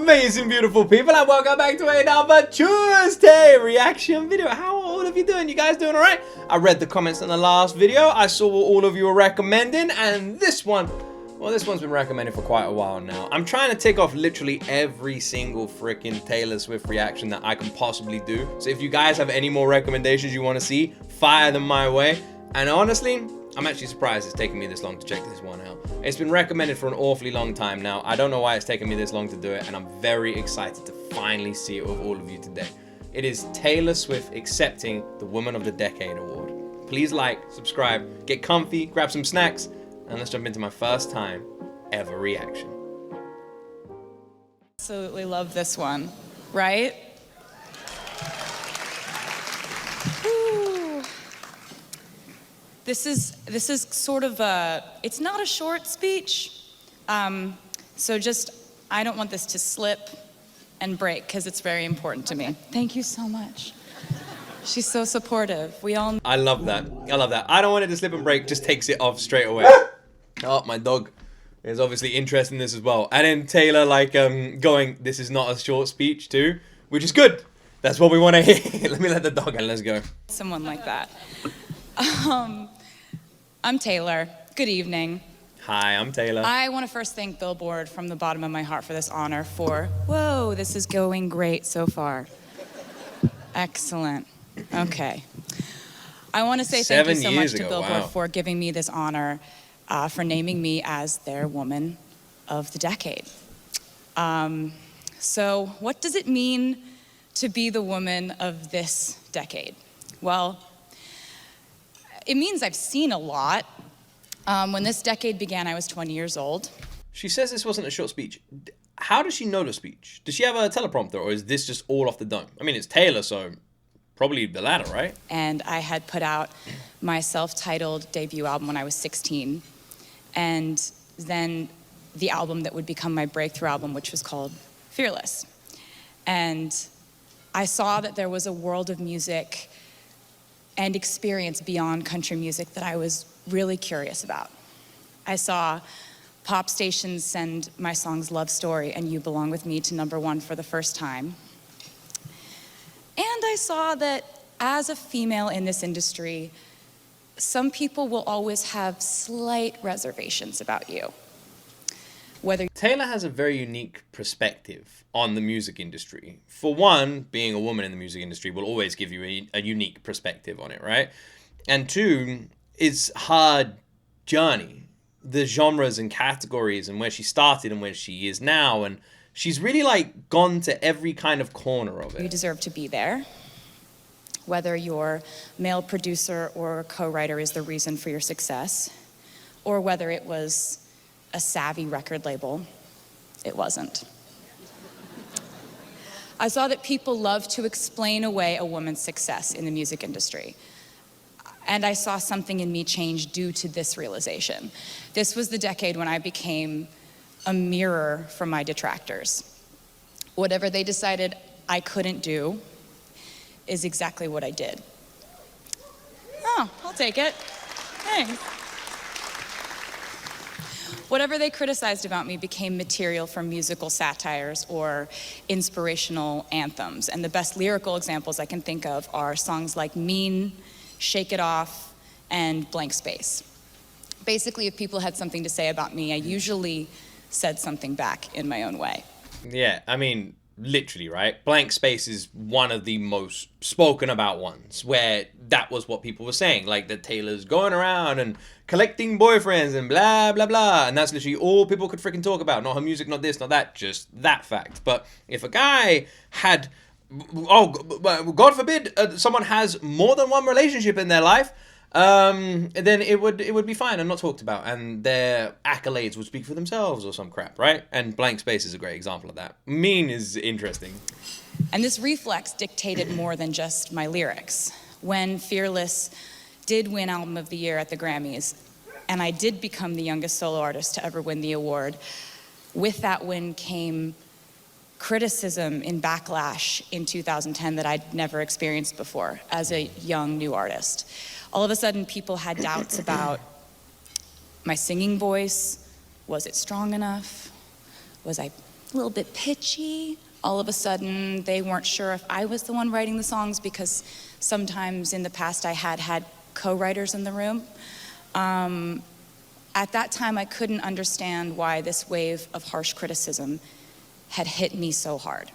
amazing, beautiful people, and welcome back to another Tuesday reaction video. How are all of you doing? You guys doing all right? I read the comments on the last video. I saw what all of you were recommending, and this one, well, this one's been recommended for quite a while now. I'm trying to tick off literally every single freaking Taylor Swift reaction that I can possibly do. So if you guys have any more recommendations you want to see, fire them my way. And honestly, I'm actually surprised it's taken me this long to check this one out. It's been recommended for an awfully long time now. I don't know why it's taken me this long to do it, and I'm very excited to finally see it with all of you today. It is Taylor Swift accepting the Woman of the Decade award. Please like, subscribe, get comfy, grab some snacks, and let's jump into my first time ever reaction. Absolutely love this one, right? Woo. This is sort of it's not a short speech, so just, I don't want this to slip and break because it's very important to me. Thank you so much. She's so supportive. I love that. I love that. I don't want it to slip and break, just takes it off straight away. Oh, my dog is obviously interested in this as well. And then Taylor like going, this is not a short speech too, which is good. That's what we want to hear. Let me let the dog out. Let's go. Someone like that. I'm Taylor. Good evening. Hi, I'm Taylor. I want to first thank Billboard from the bottom of my heart for this honor whoa, this is going great so far. Excellent. Okay. I want to say thank you so much to Billboard for giving me this honor, for naming me as their Woman of the Decade. So what does it mean to be the woman of this decade? Well, it means I've seen a lot. When this decade began, I was 20 years old. She says this wasn't a short speech. How does she know the speech? Does she have a teleprompter, or is this just all off the dome? I mean, it's Taylor, so probably the latter, right? And I had put out my self-titled debut album when I was 16. And then the album that would become my breakthrough album, which was called Fearless. And I saw that there was a world of music and experience beyond country music that I was really curious about. I saw pop stations send my songs Love Story and You Belong With Me to #1 for the first time. And I saw that as a female in this industry, some people will always have slight reservations about you. Taylor has a very unique perspective on the music industry. For one, being a woman in the music industry will always give you a unique perspective on it, right? And two, it's her journey, the genres and categories and where she started and where she is now. And she's really like gone to every kind of corner of it. You deserve to be there. Whether your male producer or co-writer is the reason for your success, or whether it was a savvy record label, it wasn't. I saw that people love to explain away a woman's success in the music industry. And I saw something in me change due to this realization. This was the decade when I became a mirror for my detractors. Whatever they decided I couldn't do is exactly what I did. Oh, I'll take it. Thanks. Whatever they criticized about me became material for musical satires or inspirational anthems. And the best lyrical examples I can think of are songs like Mean, Shake It Off, and Blank Space. Basically, if people had something to say about me, I usually said something back in my own way. Yeah, I mean, literally, right? Blank Space is one of the most spoken about ones, where that was what people were saying, like that Taylor's going around and collecting boyfriends and blah, blah, blah. And that's literally all people could freaking talk about. Not her music, not this, not that, just that fact. But if a guy had, oh, God forbid, someone has more than one relationship in their life, then it would be fine and not talked about, and their accolades would speak for themselves or some crap, right? And Blank Space is a great example of that. Mean is interesting. And this reflex dictated more than just my lyrics. When Fearless did win Album of the Year at the Grammys, and I did become the youngest solo artist to ever win the award, with that win came criticism and backlash in 2010 that I'd never experienced before as a young new artist. All of a sudden, people had doubts about my singing voice. Was it strong enough? Was I a little bit pitchy. All of a sudden, they weren't sure if I was the one writing the songs because sometimes in the past I had co-writers in the room. At that time, I couldn't understand why this wave of harsh criticism had hit me so hard.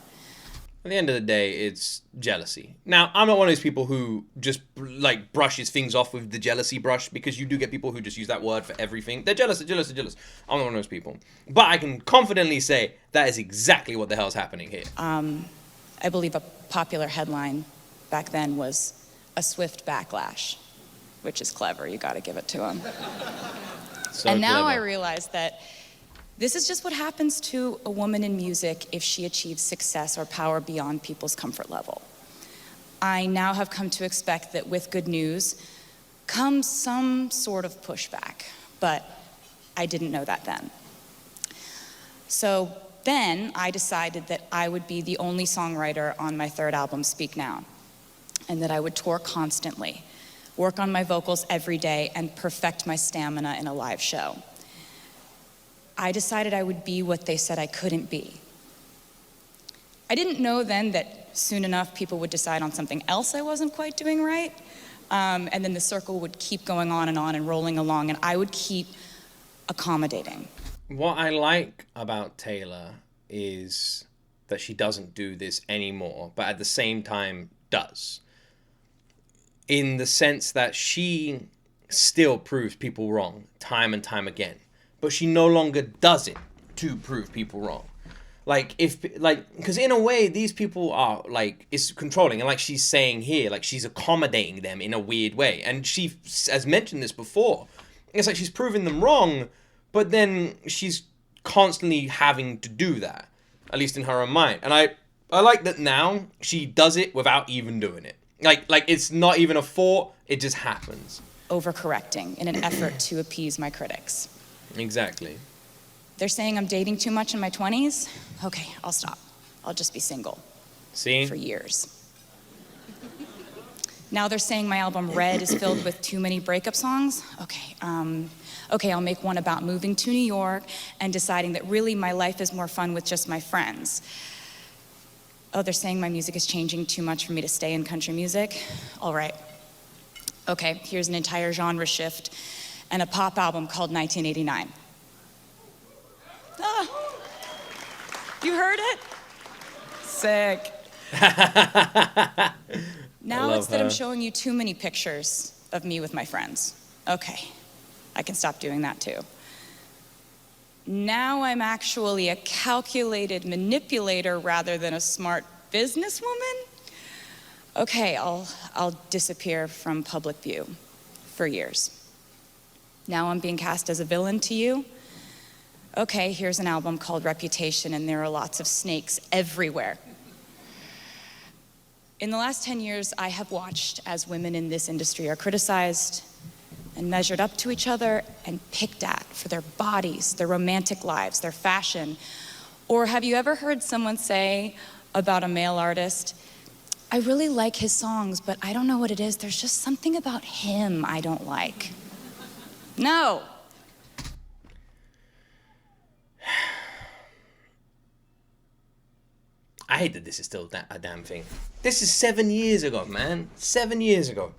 At the end of the day, it's jealousy. Now, I'm not one of those people who just like brushes things off with the jealousy brush, because you do get people who just use that word for everything. They're jealous, they're jealous, they're jealous. I'm not one of those people. But I can confidently say that is exactly what the hell's happening here. I believe a popular headline back then was "A swift backlash," which is clever, you gotta give it to him. So and now clever. I realize that this is just what happens to a woman in music if she achieves success or power beyond people's comfort level. I now have come to expect that with good news comes some sort of pushback, but I didn't know that then. So then I decided that I would be the only songwriter on my third album, Speak Now, and that I would tour constantly, work on my vocals every day, and perfect my stamina in a live show. I decided I would be what they said I couldn't be. I didn't know then that soon enough people would decide on something else I wasn't quite doing right, and then the circle would keep going on and rolling along, and I would keep accommodating. What I like about Taylor is that she doesn't do this anymore, but at the same time does. In the sense that she still proves people wrong time and time again, but she no longer does it to prove people wrong. Because in a way, these people are, like, it's controlling. And like she's saying here, like, she's accommodating them in a weird way. And she has mentioned this before. It's like she's proving them wrong, but then she's constantly having to do that, at least in her own mind. And I like that now she does it without even doing it. Like it's not even a thought, it just happens. Overcorrecting in an effort to appease my critics. Exactly. They're saying I'm dating too much in my 20s. Okay, I'll stop. I'll just be single. See? For years. Now they're saying my album Red is filled with too many breakup songs. Okay, I'll make one about moving to New York and deciding that really my life is more fun with just my friends. Oh, they're saying my music is changing too much for me to stay in country music. All right. Okay, here's an entire genre shift and a pop album called 1989. Ah, you heard it? Sick. Now it's that I'm showing you too many pictures of me with my friends. Okay, I can stop doing that too. Now I'm actually a calculated manipulator rather than a smart businesswoman. Okay, I'll disappear from public view for years. Now I'm being cast as a villain to you. Okay, here's an album called Reputation, and there are lots of snakes everywhere. In the last 10 years, I have watched as women in this industry are criticized and measured up to each other and picked at for their bodies, their romantic lives, their fashion. Or have you ever heard someone say about a male artist, I really like his songs, but I don't know what it is. There's just something about him I don't like. No. I hate that this is still a damn thing. This is 7 years ago, man. 7 years ago.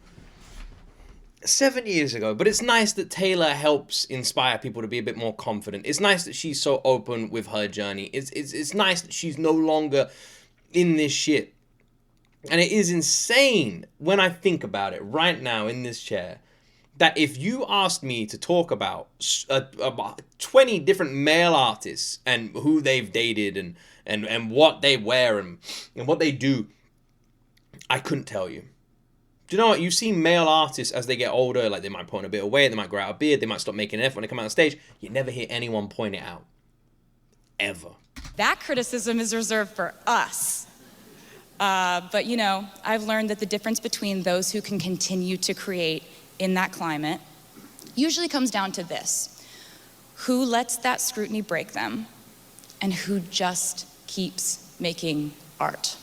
7 years ago. But it's nice that Taylor helps inspire people to be a bit more confident. It's nice that she's so open with her journey. It's nice that she's no longer in this shit. And it is insane when I think about it right now in this chair, that if you asked me to talk about 20 different male artists and who they've dated and what they wear and what they do, I couldn't tell you. Do you know what? You see male artists as they get older, like they might put on a bit of weight, they might grow out a beard, they might stop making an effort when they come out on stage. You never hear anyone point it out. Ever. That criticism is reserved for us. But you know, I've learned that the difference between those who can continue to create in that climate usually comes down to this: who lets that scrutiny break them and who just keeps making art.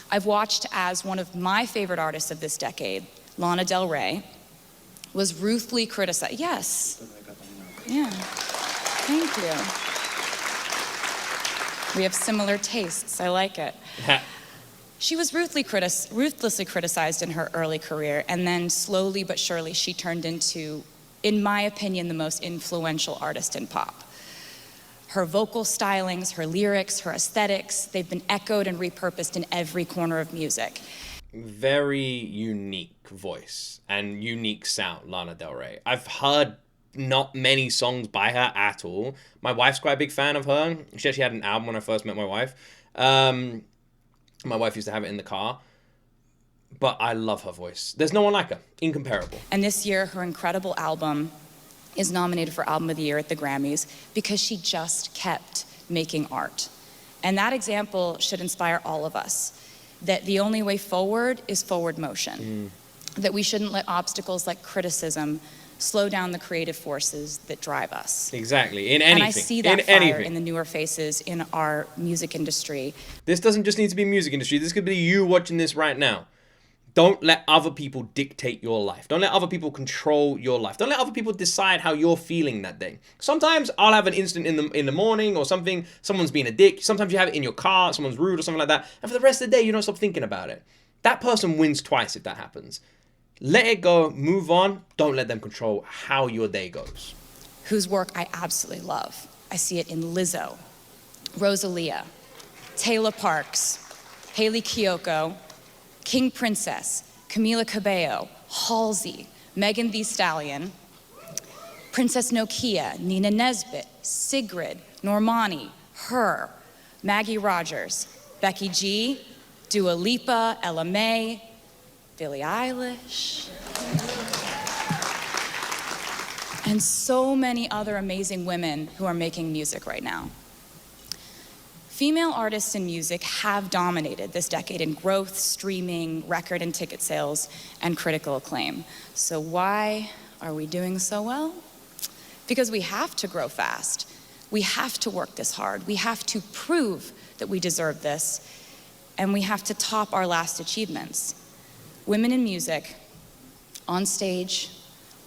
I've watched as one of my favorite artists of this decade, Lana Del Rey, was ruthlessly criticized. Yes. Yeah. Thank you. We have similar tastes. I like it. She was ruthlessly criticized in her early career, and then slowly but surely she turned into, in my opinion, the most influential artist in pop. Her vocal stylings, her lyrics, her aesthetics, they've been echoed and repurposed in every corner of music. Very unique voice and unique sound, Lana Del Rey. I've heard not many songs by her at all. My wife's quite a big fan of her. She actually had an album when I first met my wife. My wife used to have it in the car. But I love her voice. There's no one like her. Incomparable. And this year, her incredible album is nominated for Album of the Year at the Grammys because she just kept making art. And that example should inspire all of us, that the only way forward is forward motion. That we shouldn't let obstacles like criticism slow down the creative forces that drive us. Exactly, in anything. And I see that fire in the newer faces in our music industry. This doesn't just need to be music industry. This could be you watching this right now. Don't let other people dictate your life. Don't let other people control your life. Don't let other people decide how you're feeling that day. Sometimes I'll have an instant in the morning or something. Someone's being a dick. Sometimes you have it in your car. Someone's rude or something like that. And for the rest of the day, you don't stop thinking about it. That person wins twice if that happens. Let it go. Move on. Don't let them control how your day goes. Whose work I absolutely love. I see it in Lizzo, Rosalia, Taylor Parks, Hayley Kiyoko, King Princess, Camila Cabello, Halsey, Megan Thee Stallion, Princess Nokia, Nina Nesbitt, Sigrid, Normani, Her, Maggie Rogers, Becky G, Dua Lipa, Ella Mai, Billie Eilish, and so many other amazing women who are making music right now. Female artists in music have dominated this decade in growth, streaming, record and ticket sales, and critical acclaim. So why are we doing so well? Because we have to grow fast. We have to work this hard. We have to prove that we deserve this, and we have to top our last achievements. Women in music, on stage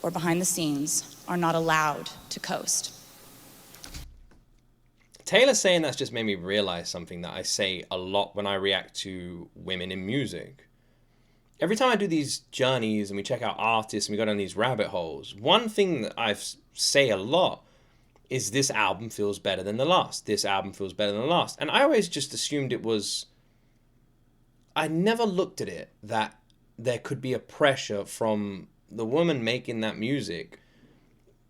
or behind the scenes, are not allowed to coast. Taylor saying that's just made me realize something that I say a lot when I react to women in music. Every time I do these journeys and we check out artists and we go down these rabbit holes, one thing that I say a lot is this album feels better than the last. This album feels better than the last. And I always just assumed it was... I never looked at it that there could be a pressure from the woman making that music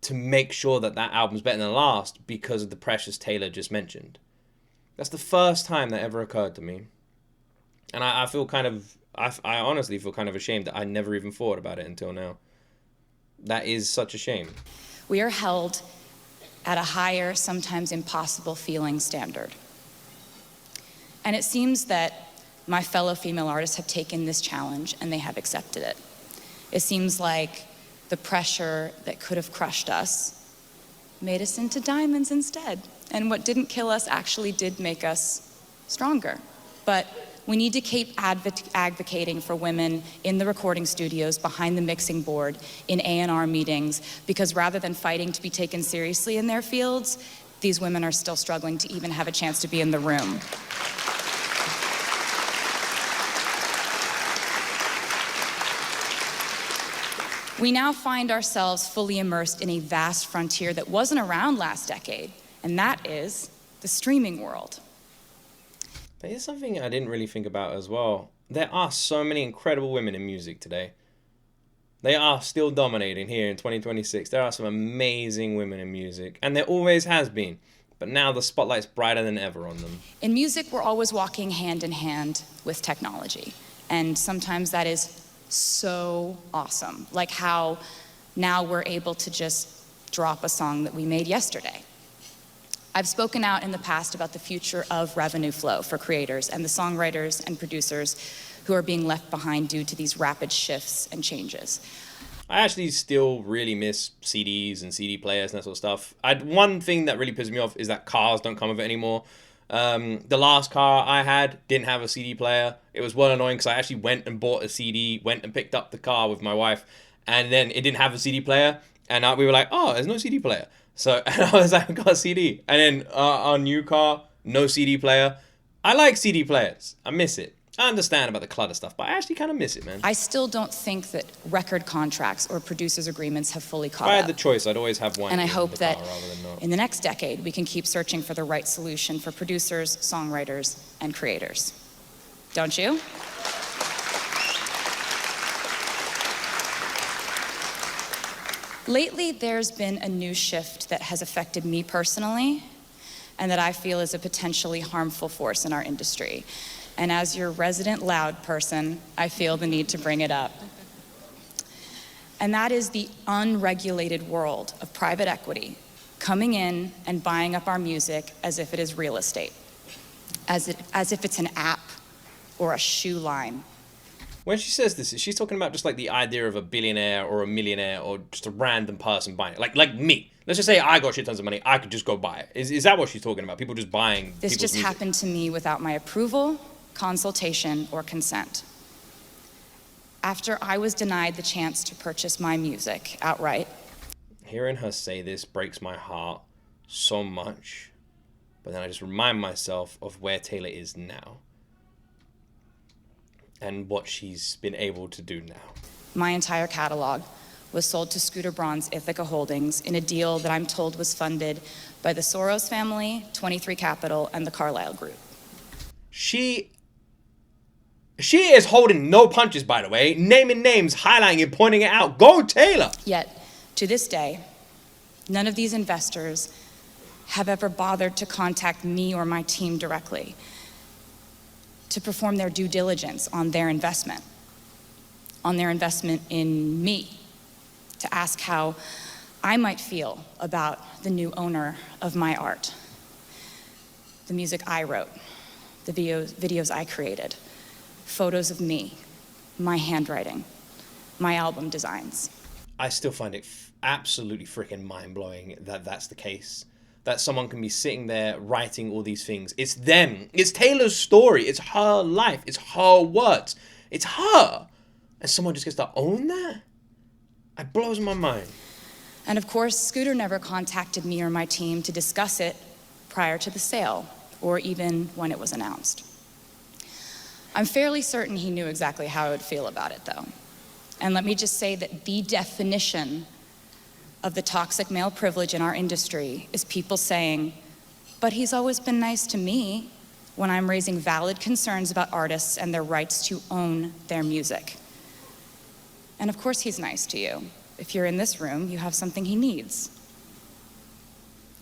to make sure that that album's better than the last because of the pressures Taylor just mentioned. That's the first time that ever occurred to me. And I feel kind of... I honestly feel kind of ashamed that I never even thought about it until now. That is such a shame. We are held at a higher, sometimes impossible feeling standard. And it seems that my fellow female artists have taken this challenge and they have accepted it. It seems like the pressure that could have crushed us made us into diamonds instead. And what didn't kill us actually did make us stronger. But we need to keep advocating for women in the recording studios, behind the mixing board, in A&R meetings, because rather than fighting to be taken seriously in their fields, these women are still struggling to even have a chance to be in the room. We now find ourselves fully immersed in a vast frontier that wasn't around last decade, and that is the streaming world. Here's something I didn't really think about as well. There are so many incredible women in music today. They are still dominating here in 2026. There are some amazing women in music, and there always has been. But now the spotlight's brighter than ever on them. In music, we're always walking hand in hand with technology, and sometimes that is so awesome. Like how now we're able to just drop a song that we made yesterday. I've spoken out in the past about the future of revenue flow for creators and the songwriters and producers who are being left behind due to these rapid shifts and changes. I actually still really miss CDs and CD players and that sort of stuff. One thing that really pisses me off is that cars don't come with it anymore. The last car I had didn't have a CD player. It was well annoying because I actually went and bought a CD, went and picked up the car with my wife, and then it didn't have a CD player. And we were like, oh, there's no CD player. So and I was like, I got a CD. And then our new car no CD player. I like CD players. I miss it. I understand about the clutter stuff, but I actually kind of miss it, man. I still don't think that record contracts or producers' agreements have fully caught If I up. had the choice, I'd always have one. And I hope that rather than not. in the next decade, we can keep searching for the right solution for producers, songwriters, and creators. Don't you? Lately, there's been a new shift that has affected me personally and that I feel is a potentially harmful force in our industry. And as your resident loud person, I feel the need to bring it up. And that is the unregulated world of private equity coming in and buying up our music as if it is real estate, as if it's an app or a shoe line. When she says this, she's talking about just like the idea of a billionaire or a millionaire or just a random person buying it. Like me. Let's just say I got shit tons of money. I could just go buy it. Is that what she's talking about? People just buying This people's just music? happened to me without my approval, consultation, or consent. After I was denied the chance to purchase my music outright. Hearing her say this breaks my heart so much. But then I just remind myself of where Taylor is now. And what she's been able to do now. My entire catalog was sold to Scooter Braun's Ithaca Holdings in a deal that I'm told was funded by the Soros family, 23 Capital, and the Carlyle Group. She is holding no punches, by the way. Naming names, highlighting it, pointing it out. Go Taylor! Yet, to this day, none of these investors have ever bothered to contact me or my team directly to perform their due diligence on their investment in me, to ask how I might feel about the new owner of my art, the music I wrote, the videos I created, photos of me, my handwriting, my album designs. I still find it absolutely freaking mind-blowing that that's the case. That someone can be sitting there writing all these things. It's them. It's Taylor's story. It's her life. It's her words. It's her. And someone just gets to own that? It blows my mind. And of course, Scooter never contacted me or my team to discuss it prior to the sale, or even when it was announced. I'm fairly certain he knew exactly how I would feel about it, though. And let me just say that the definition of the toxic male privilege in our industry is people saying, but he's always been nice to me, when I'm raising valid concerns about artists and their rights to own their music. And of course he's nice to you. If you're in this room, you have something he needs.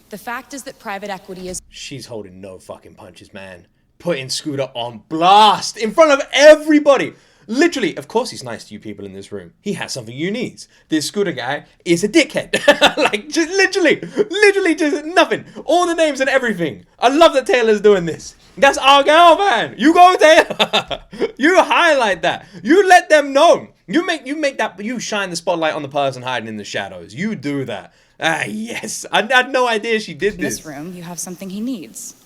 The fact is that private equity is... She's holding no fucking punches, man. Putting Scooter on blast in front of everybody. Literally, of course he's nice to you people in this room. He has something you need. This Scooter guy is a dickhead. Like, just literally just nothing. All the names and everything. I love that Taylor's doing this. That's our girl, man. You go, Taylor. You highlight that. You let them know. You make that, you shine the spotlight on the person hiding in the shadows. You do that. Ah, yes. I had no idea she did this. In this room, you have something he needs.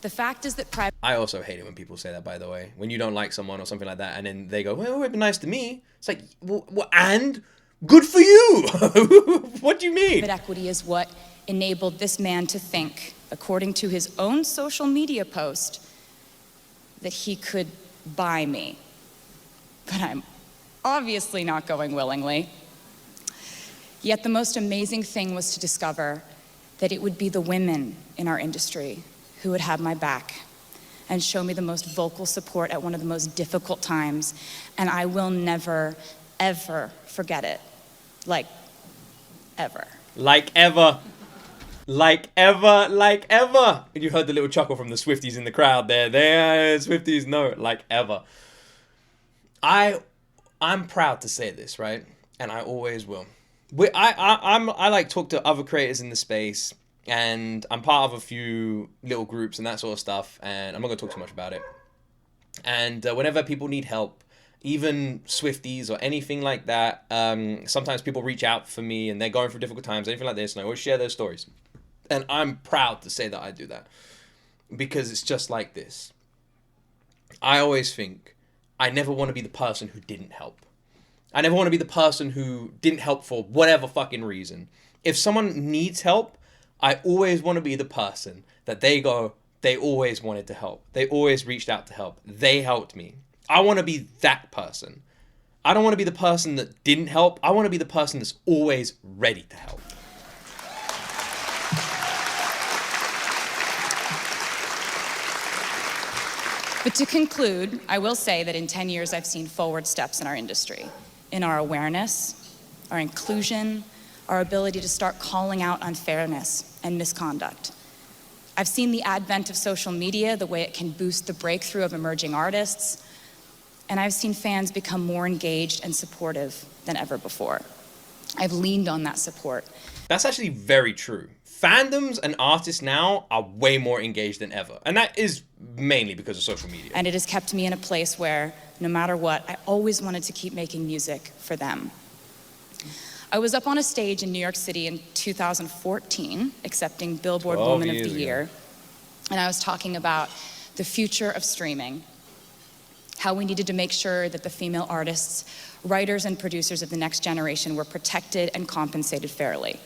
The fact is that private... I also hate it when people say that, by the way. When you don't like someone or something like that, and then they go, well, it'd be nice to me. It's like, well, and? Good for you. What do you mean? Private equity is what enabled this man to think, according to his own social media post, that he could buy me. But I'm obviously not going willingly. Yet the most amazing thing was to discover that it would be the women in our industry who would have my back and show me the most vocal support at one of the most difficult times. And I will never, ever forget it. Like, ever. Like ever. Like ever, like ever. And you heard the little chuckle from the Swifties in the crowd there. Swifties know, like ever. I'm proud to say this, right? And I always will. I like talk to other creators in the space, and I'm part of a few little groups and that sort of stuff, and I'm not going to talk too much about it. And whenever people need help, even Swifties or anything like that, sometimes people reach out for me and they're going through difficult times, anything like this, and I always share their stories. And I'm proud to say that I do that, because it's just like this. I always think I never want to be the person who didn't help. I never want to be the person who didn't help for whatever fucking reason. If someone needs help, I always want to be the person that they always wanted to help. They always reached out to help. They helped me. I want to be that person. I don't want to be the person that didn't help. I want to be the person that's always ready to help. But to conclude, I will say that in 10 years, I've seen forward steps in our industry, in our awareness, our inclusion, our ability to start calling out unfairness and misconduct. I've seen the advent of social media, the way it can boost the breakthrough of emerging artists, and I've seen fans become more engaged and supportive than ever before. I've leaned on that support. That's actually very true. Fandoms and artists now are way more engaged than ever. And that is mainly because of social media. And it has kept me in a place where, no matter what, I always wanted to keep making music for them. I was up on a stage in New York City in 2014, accepting Billboard Woman of the Year. And I was talking about the future of streaming, how we needed to make sure that the female artists, writers, and producers of the next generation were protected and compensated fairly.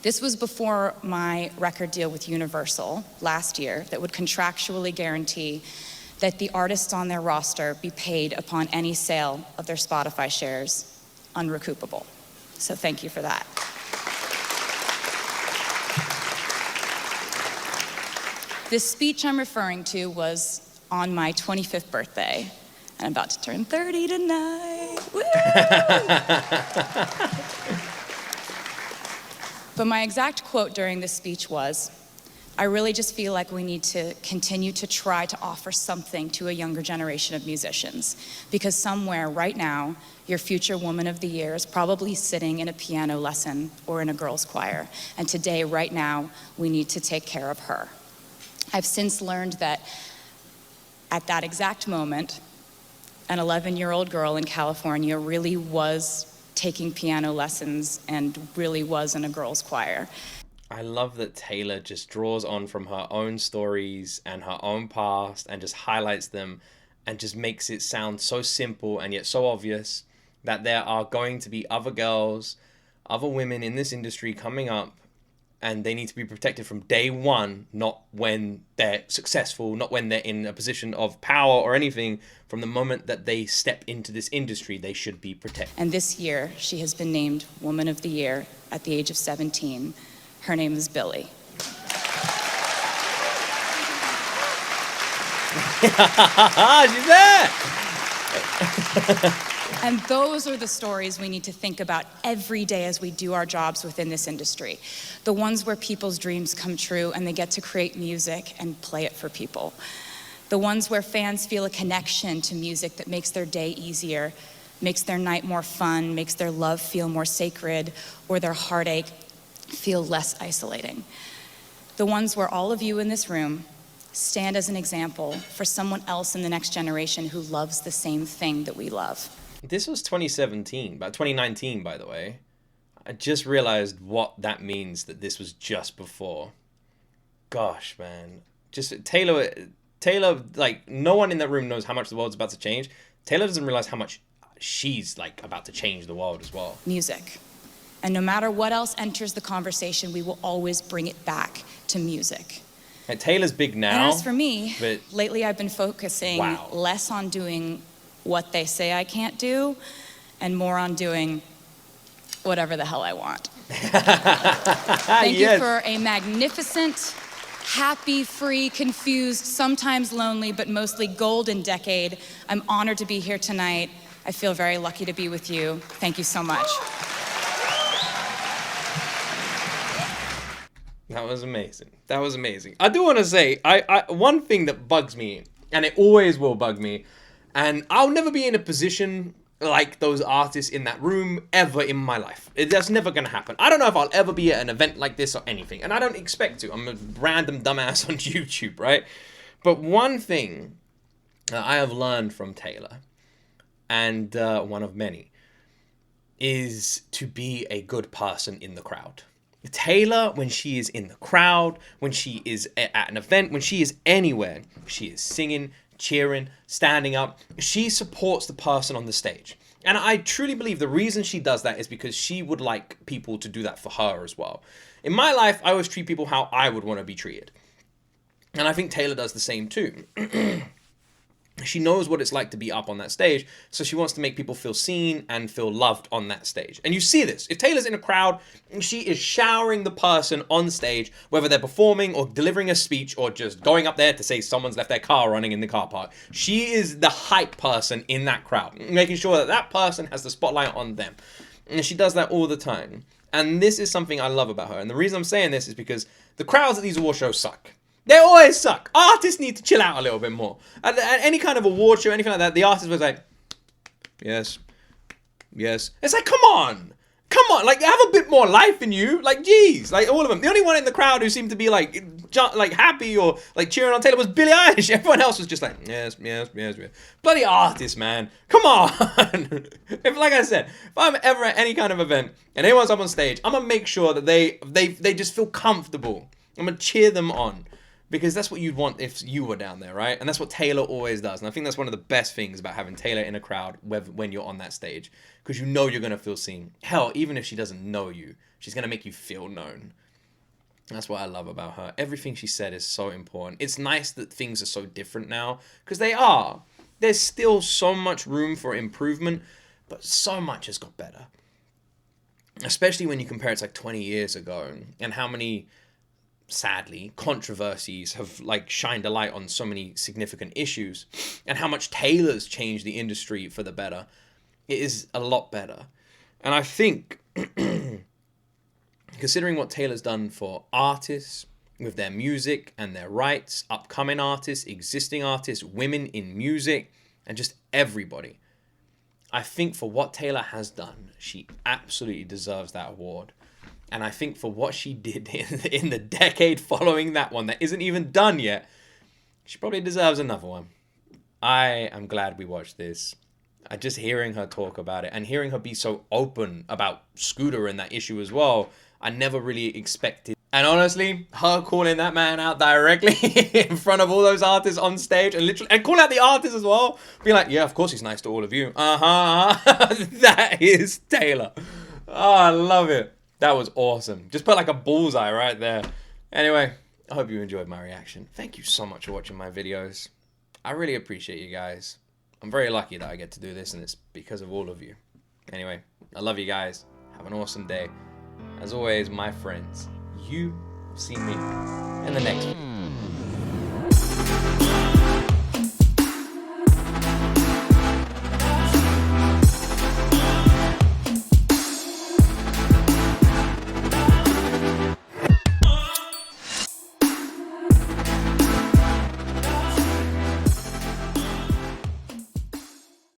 This was before my record deal with Universal last year that would contractually guarantee that the artists on their roster be paid upon any sale of their Spotify shares, unrecoupable. So thank you for that. This speech I'm referring to was on my 25th birthday, and I'm about to turn 30 tonight. Woo! But my exact quote during this speech was, I really just feel like we need to continue to try to offer something to a younger generation of musicians, because somewhere right now, your future Woman of the Year is probably sitting in a piano lesson or in a girls' choir. And today, right now, we need to take care of her. I've since learned that at that exact moment, an 11-year-old girl in California really was taking piano lessons and really was in a girls' choir. I love that Taylor just draws on from her own stories and her own past and just highlights them and just makes it sound so simple and yet so obvious that there are going to be other girls, other women in this industry coming up, and they need to be protected from day one, not when they're successful, not when they're in a position of power or anything. From the moment that they step into this industry, they should be protected. And this year, she has been named Woman of the Year at the age of 17. Her name is Billie. She's there! And those are the stories we need to think about every day as we do our jobs within this industry. The ones where people's dreams come true and they get to create music and play it for people. The ones where fans feel a connection to music that makes their day easier, makes their night more fun, makes their love feel more sacred, or their heartache feel less isolating. The ones where all of you in this room stand as an example for someone else in the next generation who loves the same thing that we love. This was 2019, by the way. I just realized what that means, that this was just before. Gosh, man. Just Taylor, like, no one in that room knows how much the world's about to change. Taylor doesn't realize how much she's, like, about to change the world as well. Music. And no matter what else enters the conversation, we will always bring it back to music. And Taylor's big now. And as for me, but lately I've been focusing less on doing what they say I can't do and more on doing whatever the hell I want. Thank you for a magnificent, happy, free, confused, sometimes lonely, but mostly golden decade. I'm honored to be here tonight. I feel very lucky to be with you. Thank you so much. That was amazing. That was amazing. I do want to say, one thing that bugs me, and it always will bug me, and I'll never be in a position like those artists in that room ever in my life. That's never going to happen. I don't know if I'll ever be at an event like this or anything, and I don't expect to. I'm a random dumbass on YouTube, right? But one thing that I have learned from Taylor, and one of many, is to be a good person in the crowd. Taylor, when she is in the crowd, when she is at an event, when she is anywhere, she is singing, cheering, standing up. She supports the person on the stage. And I truly believe the reason she does that is because she would like people to do that for her as well. In my life, I always treat people how I would want to be treated. And I think Taylor does the same too. She knows what it's like to be up on that stage, so she wants to make people feel seen and feel loved on that stage. And you see this. If Taylor's in a crowd, she is showering the person on stage, whether they're performing or delivering a speech or just going up there to say someone's left their car running in the car park. She is the hype person in that crowd, making sure that that person has the spotlight on them. And she does that all the time. And this is something I love about her. And the reason I'm saying this is because the crowds at these award shows suck. They always suck. Artists need to chill out a little bit more. At any kind of award show, anything like that, the artist was like, yes, yes. It's like, come on. Come on. Like, have a bit more life in you. Like, geez. Like, all of them. The only one in the crowd who seemed to be, like happy or, like, cheering on Taylor was Billie Eilish. Everyone else was just like, yes, yes, yes, yes. Bloody artist, man. Come on. If, like I said, if I'm ever at any kind of event and anyone's up on stage, I'm going to make sure that they just feel comfortable. I'm going to cheer them on. Because that's what you'd want if you were down there, right? And that's what Taylor always does. And I think that's one of the best things about having Taylor in a crowd when you're on that stage. Because you know you're going to feel seen. Hell, even if she doesn't know you, she's going to make you feel known. That's what I love about her. Everything she said is so important. It's nice that things are so different now. Because they are. There's still so much room for improvement. But so much has got better. Especially when you compare it to like 20 years ago. And how many, sadly, controversies have like shined a light on so many significant issues, and how much Taylor's changed the industry for the better. It is a lot better. And I think, considering what Taylor's done for artists with their music and their rights, upcoming artists, existing artists, women in music, and just everybody, I think for what Taylor has done, she absolutely deserves that award. And I think for what she did in the decade following that one that isn't even done yet, she probably deserves another one. I am glad we watched this. Just hearing her talk about it and hearing her be so open about Scooter and that issue as well, I never really expected. And honestly, her calling that man out directly in front of all those artists on stage and call out the artists as well, be like, yeah, of course he's nice to all of you. That is Taylor. Oh, I love it. That was awesome. Just put like a bullseye right there. Anyway, I hope you enjoyed my reaction. Thank you so much for watching my videos. I really appreciate you guys. I'm very lucky that I get to do this, and it's because of all of you. Anyway, I love you guys. Have an awesome day. As always, my friends, you see me in the next one.